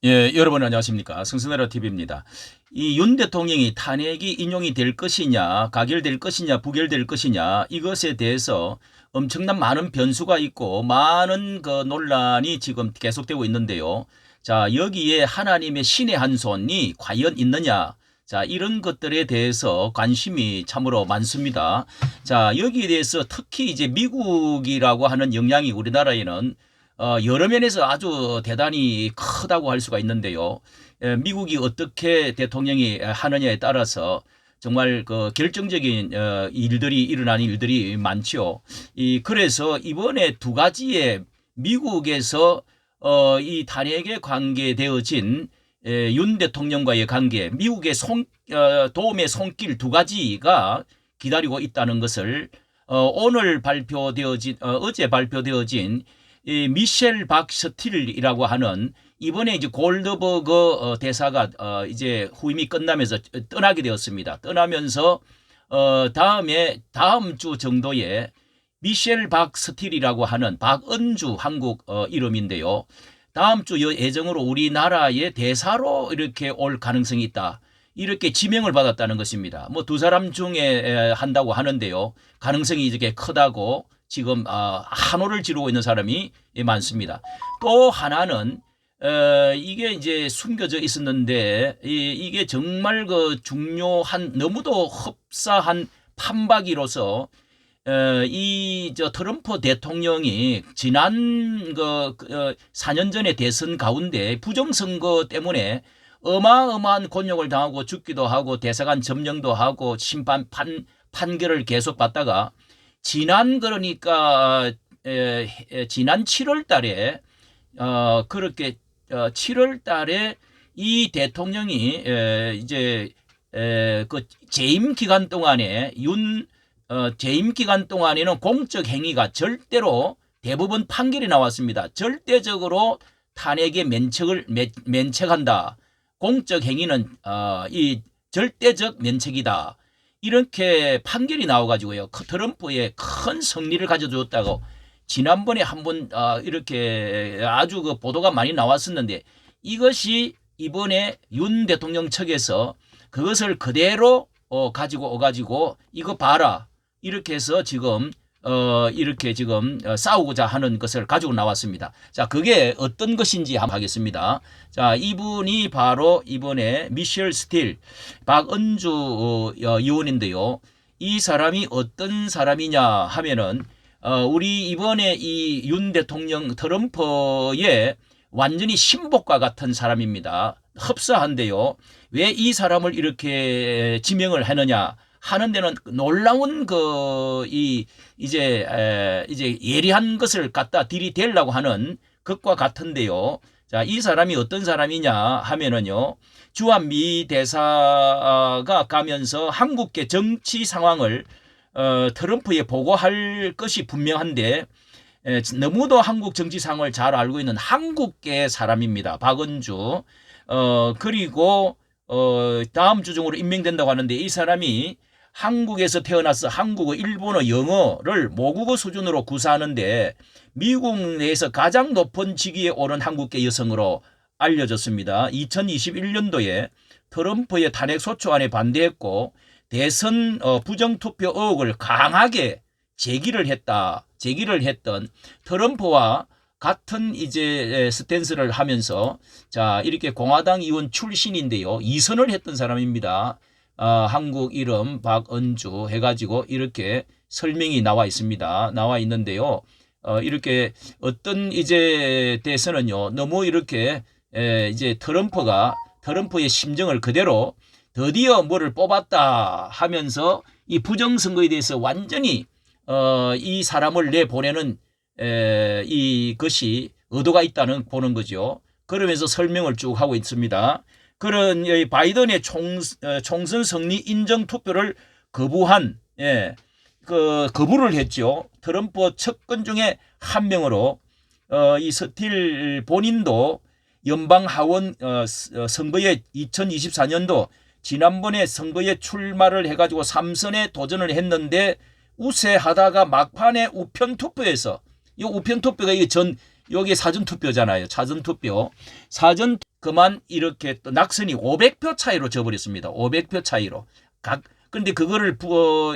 예, 여러분 안녕하십니까. 성선나라 TV입니다. 이 윤 대통령이 탄핵이 인용이 될 것이냐, 가결될 것이냐, 부결될 것이냐, 이것에 대해서 엄청난 많은 변수가 있고 많은 그 논란이 지금 계속되고 있는데요. 자, 여기에 하나님의 신의 한 손이 과연 있느냐? 자, 이런 것들에 대해서 관심이 참으로 많습니다. 자, 여기에 대해서 특히 이제 미국이라고 하는 영향이 우리나라에는 여러 면에서 아주 대단히 크다고 할 수가 있는데요. 미국이 어떻게 대통령이 하느냐에 따라서 정말 그 결정적인 일들이 일어나는 일들이 많죠. 그래서 이번에 두 가지의 미국에서 이 탄핵에 관계되어진 윤 대통령과의 관계, 미국의 도움의 손길 두 가지가 기다리고 있다는 것을 오늘 발표되어진 어제 발표되어진 이 미셸 박스틸이라고 하는 이번에 이제 골드버거 대사가 이제 후임이 끝나면서 떠나게 되었습니다. 떠나면서 다음 주 정도에 미셸 박스틸이라고 하는 박은주 한국 이름인데요. 다음 주 예정으로 우리나라의 대사로 이렇게 올 가능성이 있다. 이렇게 지명을 받았다는 것입니다. 뭐 두 사람 중에 한다고 하는데요. 가능성이 이렇게 크다고 지금 한호를 지르고 있는 사람이 많습니다. 또 하나는 이게 이제 숨겨져 있었는데 이게 정말 그 중요한 너무도 흡사한 판박이로서 이저 트럼프 대통령이 지난 4년 전의 대선 가운데 부정선거 때문에 어마어마한 곤욕을 당하고 죽기도 하고 대사관 점령도 하고 판결을 계속 받다가 지난 그러니까 지난 7월 달에 그렇게 7월 달에 이 대통령이 이제 그 재임 기간 동안에 재임 기간 동안에는 공적 행위가 절대로 대부분 판결이 나왔습니다. 절대적으로 탄핵에 면책한다. 공적 행위는 이 절대적 면책이다. 이렇게 판결이 나와가지고요. 트럼프의 큰 승리를 가져줬다고 지난번에 한번 이렇게 아주 그 보도가 많이 나왔었는데 이것이 이번에 윤 대통령 측에서 그것을 그대로 가지고 오가지고 이거 봐라 이렇게 해서 지금 이렇게 지금 싸우고자 하는 것을 가지고 나왔습니다. 자, 그게 어떤 것인지 한번 하겠습니다. 자, 이분이 바로 이번에 미셸 스틸 박은주 의원인데요. 이 사람이 어떤 사람이냐 하면은 우리 이번에 이 윤 대통령 트럼프의 완전히 신복과 같은 사람입니다. 흡사한데요. 왜 이 사람을 이렇게 지명을 하느냐 하는 데는 놀라운 이제 예리한 것을 갖다 들이대려고 하는 것과 같은데요. 자, 이 사람이 어떤 사람이냐 하면은요. 주한미 대사가 가면서 한국계 정치 상황을 트럼프에 보고할 것이 분명한데 너무도 한국 정치 상황을 잘 알고 있는 한국계 사람입니다. 박은주. 그리고 다음 주 중으로 임명된다고 하는데 이 사람이 한국에서 태어나서 한국어, 일본어, 영어를 모국어 수준으로 구사하는데 미국 내에서 가장 높은 직위에 오른 한국계 여성으로 알려졌습니다. 2021년도에 트럼프의 탄핵 소추안에 반대했고 대선 부정투표 의혹을 강하게 제기를 했던 트럼프와 같은 이제 스탠스를 하면서 자 이렇게 공화당 의원 출신인데요. 2선을 했던 사람입니다. 한국 이름 박은주 해가지고 이렇게 설명이 나와 있습니다. 나와 있는데요. 이렇게 어떤 이제 대선은요. 너무 이렇게 이제 트럼프의 심정을 그대로 드디어 뭐를 뽑았다 하면서 이 부정선거에 대해서 완전히 이 사람을 내보내는 이것이 의도가 있다는 보는 거죠. 그러면서 설명을 쭉 하고 있습니다. 그런 바이든의 총선 승리 인정 투표를 거부한 거부를 했죠. 트럼프 측근 중에 한 명으로 이 스틸 본인도 연방 하원 선거에 2024년도 지난번에 선거에 출마를 해가지고 3선에 도전을 했는데 우세하다가 막판에 우편 투표에서 이 우편 투표가 여기 사전 투표잖아요. 사전 그만 이렇게 또 낙선이 500표 차이로 져버렸습니다. 500표 차이로. 근데 그거를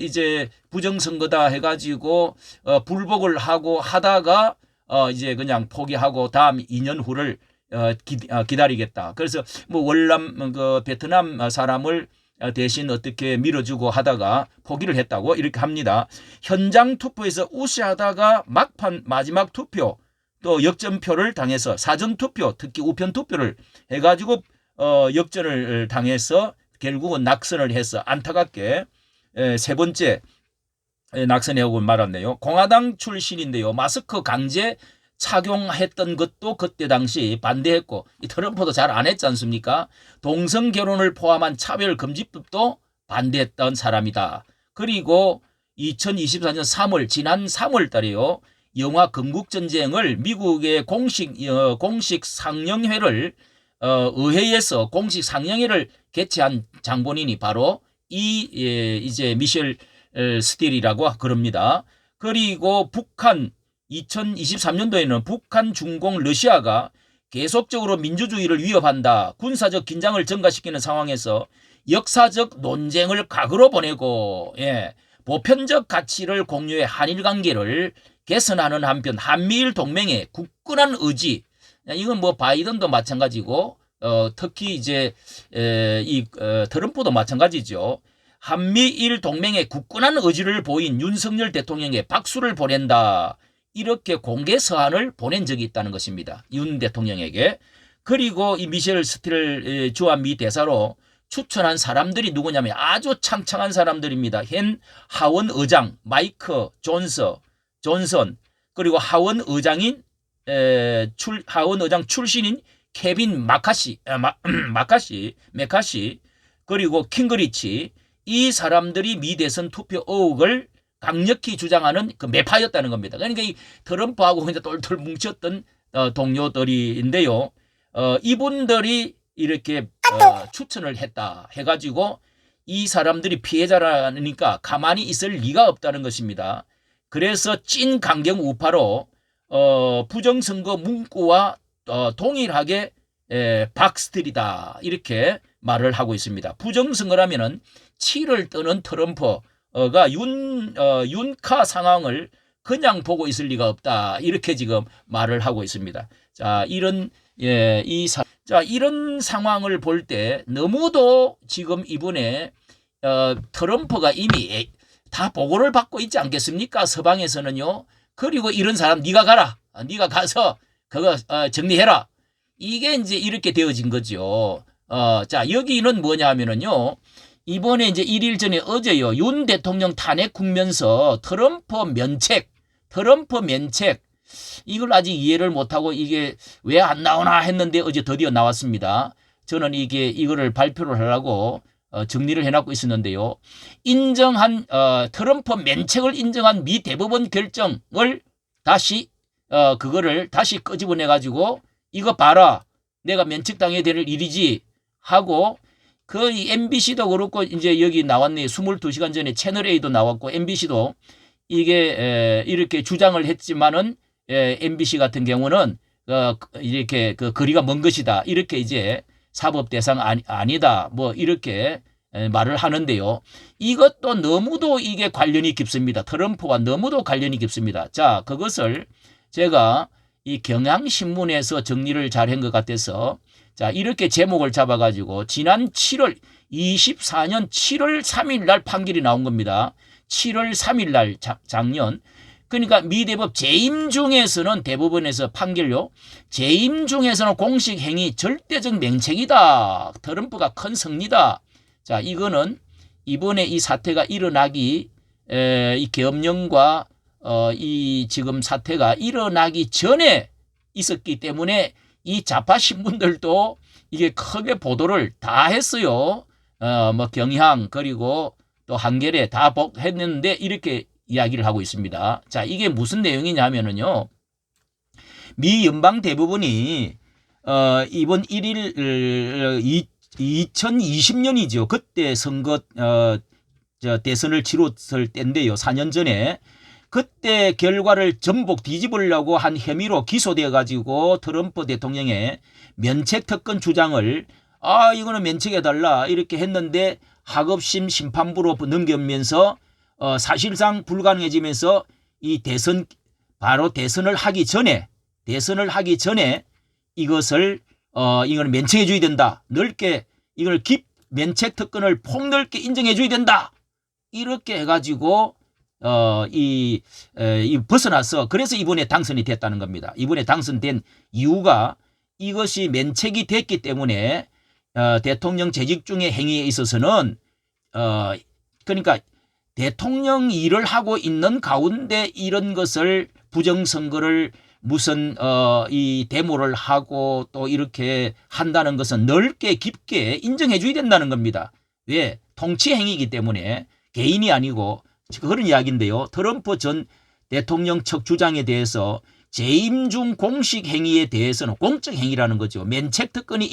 이제 부정선거다 해가지고 불복을 하고 하다가 이제 그냥 포기하고 다음 2년 후를 기다리겠다. 그래서 뭐 월남 그 베트남 사람을 대신 어떻게 밀어주고 하다가 포기를 했다고 이렇게 합니다. 현장 투표에서 우세하다가 막판 마지막 투표 또 역전표를 당해서 사전 투표 특히 우편 투표를 해가지고 역전을 당해서 결국은 낙선을 해서 안타깝게 세 번째 낙선하고 말았네요. 공화당 출신인데요. 마스크 강제 착용했던 것도 그때 당시 반대했고 이 트럼프도 잘 안 했지 않습니까? 동성 결혼을 포함한 차별금지법도 반대했던 사람이다. 그리고 2024년 3월 지난 3월 달에요. 영화 건국전쟁을 미국의 공식 상영회를 의회에서 공식 상영회를 개최한 장본인이 바로 이제 미셸 스틸이라고 그럽니다. 그리고 북한 2023년도에는 북한, 중공, 러시아가 계속적으로 민주주의를 위협한다. 군사적 긴장을 증가시키는 상황에서 역사적 논쟁을 각으로 보내고 보편적 가치를 공유해 한일 관계를 개선하는 한편 한미일 동맹의 굳건한 의지 이건 뭐 바이든도 마찬가지고 특히 이제 트럼프도 마찬가지죠. 한미일 동맹의 굳건한 의지를 보인 윤석열 대통령에 박수를 보낸다. 이렇게 공개 서한을 보낸 적이 있다는 것입니다. 윤 대통령에게. 그리고 이 미셸 스틸 주한 미 대사로 추천한 사람들이 누구냐면 아주 창창한 사람들입니다. 현 하원 의장 마이크 존선 그리고 하원 의장 출신인 케빈 메카시 그리고 킹그리치 이 사람들이 미 대선 투표 의혹을 강력히 주장하는 그 매파였다는 겁니다. 그러니까 이 트럼프하고 이제 똘똘 뭉쳤던 동료들인데요. 이분들이 이렇게 추천을 했다 해가지고 이 사람들이 피해자라니까 가만히 있을 리가 없다는 것입니다. 그래서 찐 강경 우파로 부정선거 문구와 동일하게 박스틸이다 이렇게 말을 하고 있습니다. 부정선거라면은 치를 떠는 트럼프가 윤카 상황을 그냥 보고 있을 리가 없다 이렇게 지금 말을 하고 있습니다. 자 이런 이런 상황을 볼 때 너무도 지금 이번에 트럼프가 이미 다 보고를 받고 있지 않겠습니까? 서방에서는요. 그리고 이런 사람 네가 가라. 네가 가서 그거 정리해라. 이게 이제 이렇게 되어진 거죠. 자 여기는 뭐냐 하면은요. 이번에 이제 1일 전에 어제요. 윤 대통령 탄핵 국면서 트럼프 면책 이걸 아직 이해를 못하고 이게 왜 안 나오나 했는데 어제 드디어 나왔습니다. 저는 이거를 발표를 하려고 정리를 해놨고 있었는데요. 트럼프 면책을 인정한 미 대법원 결정을 그거를 다시 끄집어내 가지고 이거 봐라. 내가 면책당해야 될 일이지 하고 그 MBC도 그렇고 이제 여기 나왔네. 22시간 전에 채널A도 나왔고 MBC도 이게 이렇게 주장을 했지만은 MBC 같은 경우는 이렇게 그 거리가 먼 것이다. 이렇게 이제 사법 대상 아니다. 뭐 이렇게 말을 하는데요. 이것도 너무도 이게 관련이 깊습니다. 트럼프와 너무도 관련이 깊습니다. 자, 그것을 제가 이 경향신문에서 정리를 잘한 것 같아서 자, 이렇게 제목을 잡아가지고 지난 24년 7월 3일 날 판결이 나온 겁니다. 7월 3일 날 작년. 그러니까 미 대법 재임 중에서는 대법원에서 판결요. 재임 중에서는 공식 행위 절대적 명책이다. 트럼프가 큰 승리다. 자, 이거는 이번에 이 사태가 일어나기 이 계엄령과 이 지금 사태가 일어나기 전에 있었기 때문에 이 좌파 신문들도 이게 크게 보도를 다 했어요. 뭐 경향 그리고 또 한겨레 다 했는데 이렇게 이야기를 하고 있습니다. 자, 이게 무슨 내용이냐 하면은요. 미 연방 대법원이 이번 1일 2020년이죠. 그때 선거 대선을 치렀을 때인데요. 4년 전에 그때 결과를 전복 뒤집으려고 한 혐의로 기소되어 가지고 트럼프 대통령의 면책 특권 주장을 이거는 면책해달라 이렇게 했는데 하급심 심판부로 넘기면서 사실상 불가능해지면서 이 바로 대선을 하기 전에 이것을 이거는 면책해 줘야 된다. 넓게 이걸 면책 특권을 폭넓게 인정해 줘야 된다. 이렇게 해가지고 이 벗어나서 그래서 이번에 당선이 됐다는 겁니다. 이번에 당선된 이유가 이것이 면책이 됐기 때문에 대통령 재직 중의 행위에 있어서는 그러니까 대통령 일을 하고 있는 가운데 이런 것을 부정선거를 무슨 이 데모를 하고 또 이렇게 한다는 것은 넓게 깊게 인정해 줘야 된다는 겁니다. 왜? 통치 행위이기 때문에 개인이 아니고 그런 이야기인데요. 트럼프 전 대통령 측 주장에 대해서 재임 중 공식 행위에 대해서는 공적 행위라는 거죠. 면책 특권이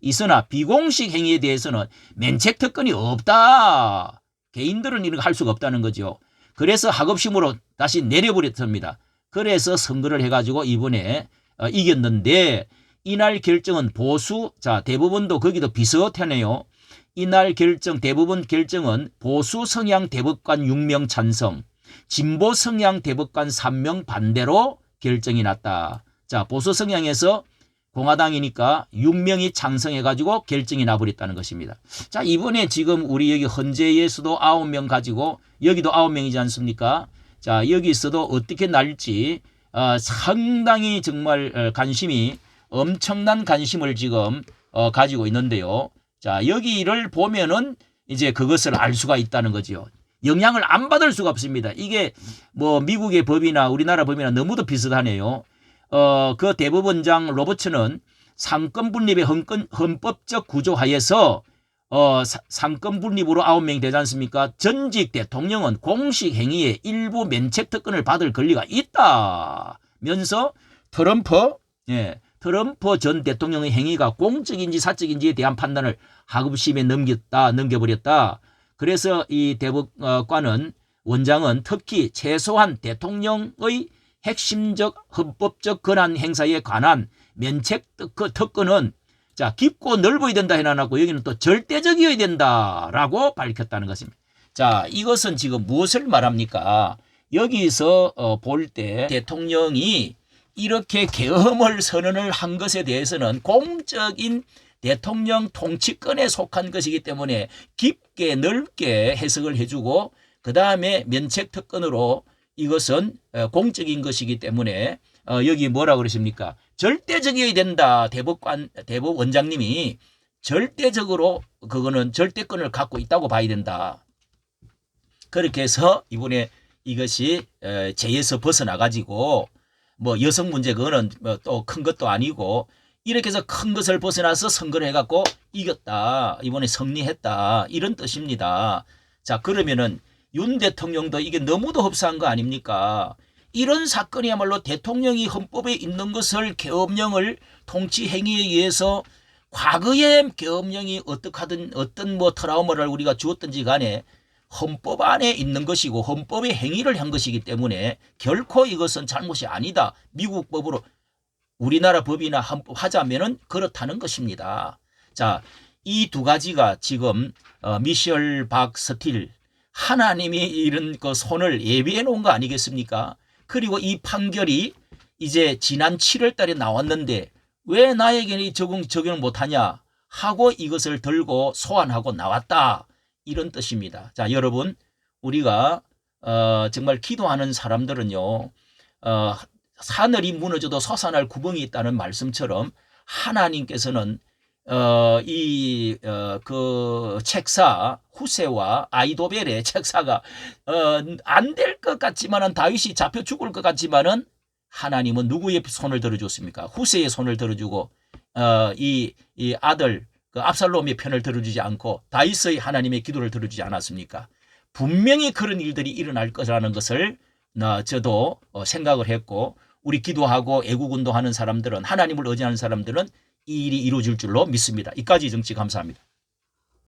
있으나 비공식 행위에 대해서는 면책 특권이 없다. 개인들은 이런 거 할 수가 없다는 거죠. 그래서 하급심으로 다시 내려버렸습니다. 그래서 선거를 해가지고 이번에 이겼는데 이날 결정은 대법원도 거기도 비슷하네요. 이날 대법원 결정은 보수 성향 대법관 6명 찬성, 진보 성향 대법관 3명 반대로 결정이 났다. 자, 보수 성향에서 공화당이니까 6명이 찬성해가지고 결정이 나버렸다는 것입니다. 자, 이번에 지금 우리 여기 헌재에서도 9명 가지고 여기도 9명이지 않습니까? 자, 여기서도 어떻게 날지 상당히 정말 엄청난 관심을 지금 가지고 있는데요. 자, 여기를 보면은 이제 그것을 알 수가 있다는 거죠. 영향을 안 받을 수가 없습니다. 이게 뭐 미국의 법이나 우리나라 법이나 너무도 비슷하네요. 그 대법원장 로버츠는 상권 분립의 헌법적 구조 하에서 상권 분립으로 9명이 되지 않습니까? 전직 대통령은 공식 행위에 일부 면책 특권을 받을 권리가 있다면서 트럼프 전 대통령의 행위가 공적인지 사적인지에 대한 판단을 하급심에 넘겨버렸다. 그래서 이 대법관은 원장은 특히 최소한 대통령의 핵심적 헌법적 권한 행사에 관한 면책 특권은 깊고 넓어야 된다 해놔놓고 여기는 또 절대적이어야 된다라고 밝혔다는 것입니다. 자, 이것은 지금 무엇을 말합니까? 여기서 볼 때 대통령이 이렇게 계엄을 선언을 한 것에 대해서는 공적인 대통령 통치권에 속한 것이기 때문에 깊게 넓게 해석을 해주고 그 다음에 면책 특권으로 이것은 공적인 것이기 때문에 여기 뭐라 그러십니까? 절대적이어야 된다. 대법원장님이 절대적으로 그거는 절대권을 갖고 있다고 봐야 된다. 그렇게 해서 이번에 이것이 죄에서 벗어나가지고 뭐 여성 문제 그거는 또 큰 것도 아니고 이렇게 해서 큰 것을 벗어나서 선거를 해갖고 이겼다. 이번에 승리했다. 이런 뜻입니다. 자, 그러면은 윤 대통령도 이게 너무도 흡사한 거 아닙니까? 이런 사건이야말로 대통령이 헌법에 있는 것을 계엄령을 통치 행위에 의해서 과거에 계엄령이 어떤 뭐 트라우마를 우리가 주었든지 간에 헌법 안에 있는 것이고 헌법의 행위를 한 것이기 때문에 결코 이것은 잘못이 아니다. 미국 법으로 우리나라 법이나 헌법 하자면은 그렇다는 것입니다. 자, 이 두 가지가 지금 미셸 박 스틸 하나님이 이런 그 손을 예비해 놓은 거 아니겠습니까? 그리고 이 판결이 이제 지난 7월 달에 나왔는데 왜 나에게는 적용을 못하냐 하고 이것을 들고 소환하고 나왔다. 이런 뜻입니다. 자, 여러분 우리가 정말 기도하는 사람들은요. 하늘이 무너져도 솟아날 구멍이 있다는 말씀처럼 하나님께서는 그 책사 후세와 아이도벨의 책사가 안 될 것 같지만은 다윗이 잡혀 죽을 것 같지만은 하나님은 누구의 손을 들어줬습니까? 후세의 손을 들어주고 이 아들 그 압살롬의 편을 들어주지 않고 다윗의 하나님의 기도를 들어주지 않았습니까? 분명히 그런 일들이 일어날 거라는 것을 저도 생각을 했고 우리 기도하고 애국운동하는 사람들은 하나님을 의지하는 사람들은 이 일이 이루어질 줄로 믿습니다. 이까지 정치 감사합니다.